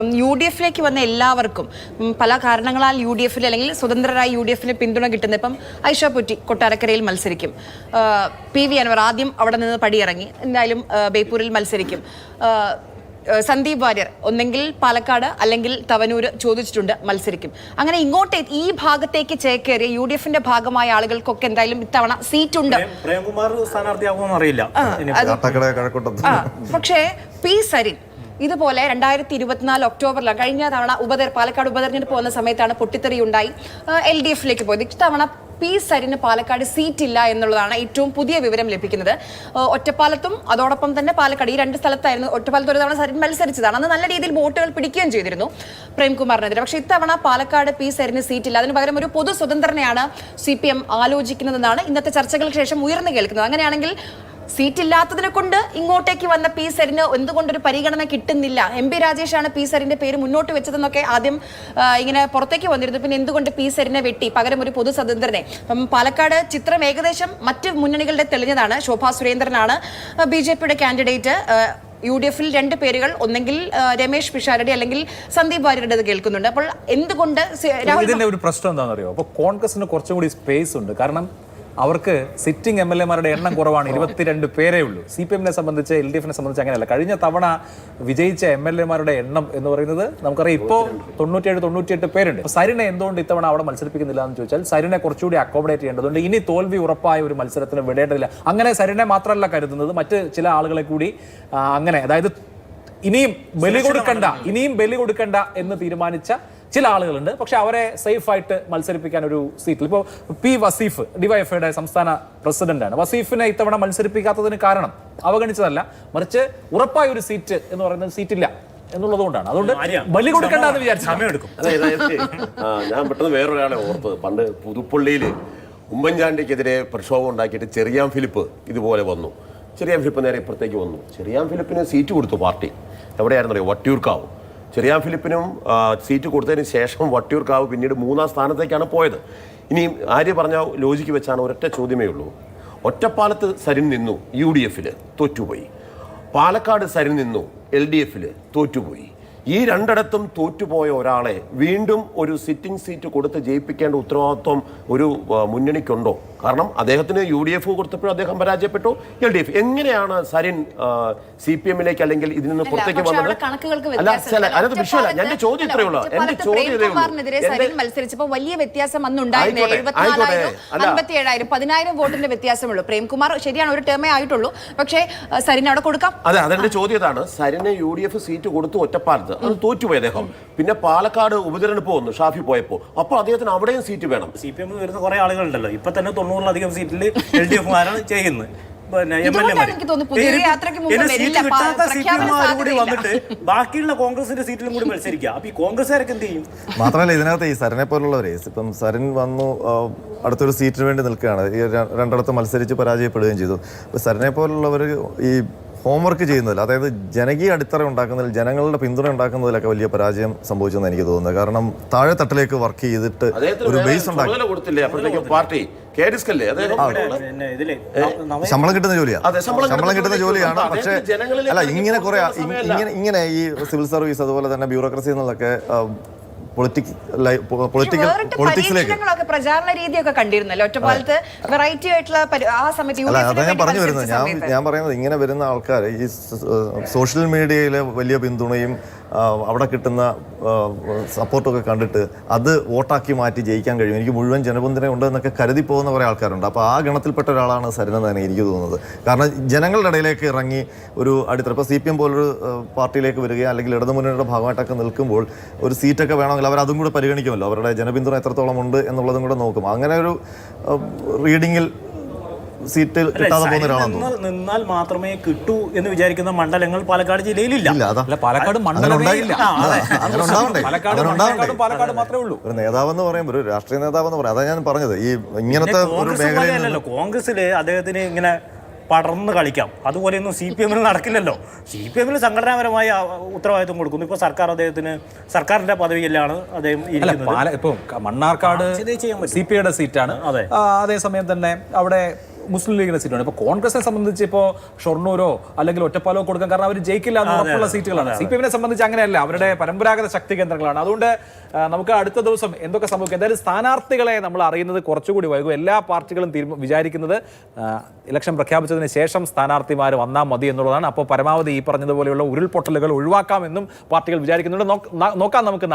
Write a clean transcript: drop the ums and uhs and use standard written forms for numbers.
UDF-ലേക്ക് വന്ന എല്ലാവർക്കും പല കാരണങ്ങളാൽ UDF-ൽ അല്ലെങ്കിൽ സ്വതന്ത്രരായ UDF-ന് പിന്തുണ കിട്ടുന്നത് ഇപ്പം ഐഷ പൊറ്റി കൊട്ടാരക്കരയിൽ മത്സരിക്കും. PV അൻവർ ആദ്യം അവിടെ നിന്ന് പടിയിറങ്ങി, എന്തായാലും ബേപ്പൂരിൽ മത്സരിക്കും. സന്ദീപ് വാര്യർ ഒന്നെങ്കിൽ പാലക്കാട് അല്ലെങ്കിൽ തവനൂർ ചോദിച്ചിട്ടുണ്ട്, മത്സരിക്കും. അങ്ങനെ ഇങ്ങോട്ടേ ഈ ഭാഗത്തേക്ക് ചേക്കേറിയ UDF-ന്റെ ഭാഗമായ ആളുകൾക്കൊക്കെ എന്തായാലും ഇത്തവണ സീറ്റുണ്ട്. പക്ഷേ P. സരിൻ ഇതുപോലെ 2024 ഒക്ടോബറിലാണ് കഴിഞ്ഞ തവണ പാലക്കാട് ഉപതെരഞ്ഞെടുപ്പ് വന്ന സമയത്താണ് പൊട്ടിത്തെറി ഉണ്ടായി LDF-ലേക്ക് പോയത്. ഇത്തവണ P. സരിന് പാലക്കാട് സീറ്റ് ഇല്ല എന്നുള്ളതാണ് ഏറ്റവും പുതിയ വിവരം ലഭിക്കുന്നത്. ഒറ്റപ്പാലത്തും അതോടൊപ്പം തന്നെ പാലക്കാട്, ഈ രണ്ട് സ്ഥലത്തായിരുന്നു. ഒറ്റപ്പാലത്ത് ഒരു തവണ സരിൻ മത്സരിച്ചതാണ്, അന്ന് നല്ല രീതിയിൽ വോട്ടുകൾ പിടിക്കുകയും ചെയ്തിരുന്നു പ്രേംകുമാറിനെതിരെ. പക്ഷേ ഇത്തവണ പാലക്കാട് P. സരിന് സീറ്റില്ല. അതിന് പകരം ഒരു പൊതു സ്വതന്ത്രനെയാണ് CPM ആലോചിക്കുന്നതെന്നാണ് ഇന്നത്തെ ചർച്ചകൾക്ക് ശേഷം ഉയർന്നു കേൾക്കുന്നത്. അങ്ങനെയാണെങ്കിൽ സീറ്റില്ലാത്തതിനെ കൊണ്ട് ഇങ്ങോട്ടേക്ക് വന്ന P. സരിന് എന്തുകൊണ്ടൊരു പരിഗണന കിട്ടുന്നില്ല? MP രാജേഷാണ് P. സരിന്റെ പേര് മുന്നോട്ട് വെച്ചതെന്നൊക്കെ ആദ്യം ഇങ്ങനെ പുറത്തേക്ക് വന്നിരുന്നു. പിന്നെ എന്തുകൊണ്ട് P. സരിനെ വെട്ടി, പകരം ഒരു പൊതു സ്വതന്ത്രനെ? പാലക്കാട് ചിത്രം ഏകദേശം മറ്റ് മുന്നണികളുടെ തെളിഞ്ഞതാണ്. ശോഭാ സുരേന്ദ്രനാണ് BJP-യുടെ കാൻഡിഡേറ്റ്. UDF-ൽ രണ്ട് പേരുകൾ, ഒന്നെങ്കിൽ രമേശ് പിഷാരടി അല്ലെങ്കിൽ സന്ദീപ് വാര്യരുടേത് കേൾക്കുന്നുണ്ട്. അപ്പോൾ എന്തുകൊണ്ട് ഇതിന്റെ ഒരു പ്രശ്നം എന്താണെന്ന് അറിയോ? അപ്പോൾ കോൺഗ്രസിന് കുറച്ചും കൂടി സ്പേസ് ഉണ്ട്. കാരണം അവർക്ക് സിറ്റിംഗ് MLA-മാരുടെ എണ്ണം കുറവാണ്, 22 പേരേ ഉള്ളൂ. CPM-നെ സംബന്ധിച്ച് LDF-നെ സംബന്ധിച്ച് അങ്ങനെയല്ല. കഴിഞ്ഞ തവണ വിജയിച്ച MLA-മാരുടെ എണ്ണം എന്ന് പറയുന്നത് നമുക്കറിയാം, ഇപ്പോൾ 97-98 പേരുണ്ട്. സരിനെ എന്തുകൊണ്ട് ഇത്തവണ അവിടെ മത്സരിപ്പിക്കുന്നില്ല എന്ന് ചോദിച്ചാൽ സരിനെ കുറച്ചുകൂടി അക്കോമഡേറ്റ് ചെയ്യേണ്ടതുണ്ട്. ഇനി തോൽവി ഉറപ്പായ ഒരു മത്സരത്തിന് വിടേണ്ടതില്ല. അങ്ങനെ സരിനെ മാത്രമല്ല കരുതുന്നത്, മറ്റ് ചില ആളുകളെ കൂടി അങ്ങനെ, അതായത് ഇനിയും ബലി കൊടുക്കണ്ട എന്ന് തീരുമാനിച്ച ചില ആളുകളുണ്ട്. പക്ഷെ അവരെ സേഫ് ആയിട്ട് മത്സരിപ്പിക്കാൻ ഒരു സീറ്റിൽ ഇപ്പോൾ P. വസീഫ് DYFI-യുടെ സംസ്ഥാന പ്രസിഡന്റാണ്. വസീഫിനെ ഇത്തവണ മത്സരിപ്പിക്കാത്തതിന് കാരണം അവഗണിച്ചതല്ല, മറിച്ച് ഉറപ്പായ ഒരു സീറ്റ് എന്ന് പറയുന്നത് സീറ്റില്ല എന്നുള്ളതുകൊണ്ടാണ്. അതുകൊണ്ട് ബലി കൊടുക്കണ്ടെന്ന് വിചാരിച്ചു സമയമെടുക്കും. ഞാൻ പെട്ടെന്ന് വേറൊരാളെ ഓർത്തത്, പണ്ട് പുതുപ്പള്ളിയിൽ ഉമ്മൻചാണ്ടിക്കെതിരെ പ്രക്ഷോഭം ഉണ്ടാക്കിയിട്ട് ചെറിയാൻ ഫിലിപ്പ് ഇതുപോലെ വന്നു. ചെറിയാൻ ഫിലിപ്പ് നേരെ ഇപ്പുറത്തേക്ക് വന്നു. ചെറിയാൻ ഫിലിപ്പിന് സീറ്റ് കൊടുത്തു പാർട്ടി. എവിടെയായിരുന്നു അറിയോ? വട്ടിയൂർക്കാവ്. ചെറിയാൻ ഫിലിപ്പിനും സീറ്റ് കൊടുത്തതിന് ശേഷം വട്ടിയൂർക്കാവ് പിന്നീട് 3ാം സ്ഥാനത്തേക്കാണ് പോയത്. ഇനി ആര്യ പറഞ്ഞ ലോജിക്ക് വെച്ചാണ് ഒരൊറ്റ ചോദ്യമേ ഉള്ളൂ. ഒറ്റപ്പാലത്ത് സരിൻ നിന്നു, UDF-ൽ തോറ്റുപോയി. പാലക്കാട് സരിൻ നിന്നു, LDF-ൽ തോറ്റുപോയി. ഈ രണ്ടിടത്തും തോറ്റുപോയ ഒരാളെ വീണ്ടും ഒരു സിറ്റിംഗ് സീറ്റ് കൊടുത്ത് ജയിപ്പിക്കേണ്ട ഉത്തരവാദിത്വം ഒരു മുന്നണിക്കുണ്ടോ? കാരണം അദ്ദേഹത്തിന് UDF കൊടുത്തപ്പോഴും അദ്ദേഹം പരാജയപ്പെട്ടു, LDF. എങ്ങനെയാണ് സരിൻ CPM-ലേക്ക് അല്ലെങ്കിൽ ഇതിൽ നിന്ന് പുറത്തേക്ക് വന്നത്? അല്ല, അതിനകത്ത് വിഷയമല്ല. എന്റെ ചോദ്യം ഇത്രയേ ഉള്ളൂ. എന്റെ ചോദ്യം വലിയ വ്യത്യാസം അന്നുണ്ടായിരുന്നു. 10,000 വോട്ടിന്റെ വ്യത്യാസമുള്ളൂ. പ്രേംകുമാർ ശരിയാണ്, ഒരു ടേമേ ആയിട്ടുള്ളൂ. പക്ഷേ സരിന് അവിടെ കൊടുക്കാം. അതെ, അതെന്റെ ചോദ്യം ഇതാണ്. സരിന് UDF സീറ്റ് കൊടുത്തു ഒറ്റപ്പാലത്ത്, അത് തോറ്റുപോയി അദ്ദേഹം. പിന്നെ പാലക്കാട് ഉപതെരഞ്ഞെടുപ്പ് വന്നു ഷാഫി പോയപ്പോൾ, അപ്പോൾ അദ്ദേഹത്തിന് അവിടെയും സീറ്റ് വേണം. CPM വരുന്ന കുറെ ആളുകളുണ്ടല്ലോ. ഇപ്പൊ തന്നെ 90-ലധികം സീറ്റിൽ LDF-മാരാണ് ചെയ്യുന്നത്. കൂടി വന്നിട്ട് ബാക്കിയുള്ള കോൺഗ്രസിന്റെ സീറ്റിലും കൂടി മത്സരിക്കുക. അപ്പൊ ഈ കോൺഗ്രസ്സുകാരൊക്കെ എന്ത് ചെയ്യും? മാത്രമല്ല ഇതിനകത്ത് ഈ സരിനെ പോലുള്ളവരെ, ഇപ്പം സരിൻ വന്നു അടുത്തൊരു സീറ്റിന് വേണ്ടി നിൽക്കുകയാണ്, ഈ രണ്ടിടത്ത് മത്സരിച്ച് പരാജയപ്പെടുകയും ചെയ്തു. ഇപ്പം സരിനെ പോലുള്ളവർ ഈ ഹോംവർക്ക് ചെയ്യുന്നതിൽ, അതായത് ജനകീയ അടിത്തറ ഉണ്ടാക്കുന്നതിൽ, ജനങ്ങളുടെ പിന്തുണ ഉണ്ടാക്കുന്നതിലൊക്കെ വലിയ പരാജയം സംഭവിച്ചെന്ന് എനിക്ക് തോന്നുന്നത്. കാരണം താഴെ തട്ടിലേക്ക് വർക്ക് ചെയ്തിട്ട് ഒരു ബേസ് ഉണ്ടാക്കി ശമ്പളം കിട്ടുന്ന ജോലിയാണ്. പക്ഷേ അല്ല, ഇങ്ങനെ കുറെ ഇങ്ങനെ ഈ സിവിൽ സർവീസ് അതുപോലെ തന്നെ ബ്യൂറോക്രസി എന്നുള്ളതൊക്കെ പൊളിറ്റിക്സിലേക്ക് പ്രചാരണ രീതിയൊക്കെ കണ്ടിരുന്നല്ലോ ഒറ്റപ്പാലത്ത്. വെറൈറ്റി ആയിട്ടുള്ള ആ സമയത്ത് അതാ ഞാൻ പറഞ്ഞു വരുന്നത്. ഞാൻ പറയുന്നത് ഇങ്ങനെ വരുന്ന ആൾക്കാർ ഈ സോഷ്യൽ മീഡിയയിലെ വലിയ പിന്തുണയും അവിടെ കിട്ടുന്ന സപ്പോർട്ടൊക്കെ കണ്ടിട്ട് അത് വോട്ടാക്കി മാറ്റി ജയിക്കാൻ കഴിയും, എനിക്ക് മുഴുവൻ ജനപിന്തുണ ഉണ്ട് എന്നൊക്കെ കരുതി പോകുന്ന കുറേ ആൾക്കാരുണ്ട്. അപ്പോൾ ആ ഗണത്തിൽപ്പെട്ട ഒരാളാണ് സരിനെന്ന് തന്നെ എനിക്ക് തോന്നുന്നത്. കാരണം ജനങ്ങളുടെ ഇടയിലേക്ക് ഇറങ്ങി ഒരു അടിത്തറ, ഇപ്പോൾ CPM പോലൊരു പാർട്ടിയിലേക്ക് വരികയോ അല്ലെങ്കിൽ ഇടതുമുന്നണിയുടെ ഭാഗമായിട്ടൊക്കെ നിൽക്കുമ്പോൾ ഒരു സീറ്റൊക്കെ വേണമെങ്കിൽ അവർ അതും കൂടെ പരിഗണിക്കുമല്ലോ, അവരുടെ ജനപിന്തുണ എത്രത്തോളം ഉണ്ട് എന്നുള്ളതും കൂടെ നോക്കും. അങ്ങനെ ഒരു റീഡിങ്ങിൽ സീറ്റ് കിട്ടാതെ പോകുന്ന ഒരാളാണ്. നിന്നാൽ മാത്രമേ കിട്ടൂ എന്ന് വിചാരിക്കുന്ന മണ്ഡലങ്ങൾ പാലക്കാട് ജില്ലയിലില്ല. പാലക്കാട് മാത്രമേ ഉള്ളൂ. ഒരു നേതാവെന്ന് പറയുമ്പോൾ, ഒരു രാഷ്ട്രീയ നേതാവെന്ന് പറയാം, അതാ ഞാൻ പറഞ്ഞത്. ഈ ഇങ്ങനത്തെ ഒരു മേഖലയിലല്ലോ കോൺഗ്രസില് അദ്ദേഹത്തിന് ഇങ്ങനെ പടർന്ന് കളിക്കാം, അതുപോലെയൊന്നും CPM-ൽ നടക്കില്ലല്ലോ. CPM-ൽ സംഘടനാപരമായ ഉത്തരവാദിത്വം കൊടുക്കുന്നു. ഇപ്പോൾ അദ്ദേഹത്തിന് സർക്കാരിന്റെ പദവിയിലാണ് അദ്ദേഹം ഇരിക്കുന്നത്. ഇപ്പോൾ മണ്ണാർക്കാട് CPI-യുടെ സീറ്റാണ്. അതേസമയം തന്നെ അവിടെ മുസ്ലിം ലീഗിന്റെ സീറ്റാണ്. ഇപ്പോൾ കോൺഗ്രസിനെ സംബന്ധിച്ച് ഇപ്പോൾ ഷൊർണൂരോ അല്ലെങ്കിൽ ഒറ്റപ്പാലോ കൊടുക്കാൻ കാരണം അവർ ജയിക്കില്ല എന്ന് ഉറപ്പുള്ള സീറ്റുകളാണ്. CPM സംബന്ധിച്ച് അങ്ങനെയല്ല, അവരുടെ പരമ്പരാഗത ശക്തി കേന്ദ്രങ്ങളാണ്. അതുകൊണ്ട് നമുക്ക് അടുത്ത ദിവസം എന്തൊക്കെ സംഭവിക്കും. എന്തായാലും സ്ഥാനാർത്ഥികളെ നമ്മൾ അറിയുന്നത് കുറച്ചുകൂടി വൈകും. എല്ലാ പാർട്ടികളും വിചാരിക്കുന്നത് ഇലക്ഷൻ പ്രഖ്യാപിച്ചതിന് ശേഷം സ്ഥാനാർത്ഥിമാർ വന്നാൽ മതി എന്നുള്ളതാണ്. അപ്പോൾ പരമാവധി ഈ പറഞ്ഞതുപോലെയുള്ള ഉരുൾപൊട്ടലുകൾ ഒഴിവാക്കാമെന്നും പാർട്ടികൾ വിചാരിക്കുന്നുണ്ട്. നോക്കാം നമുക്ക്.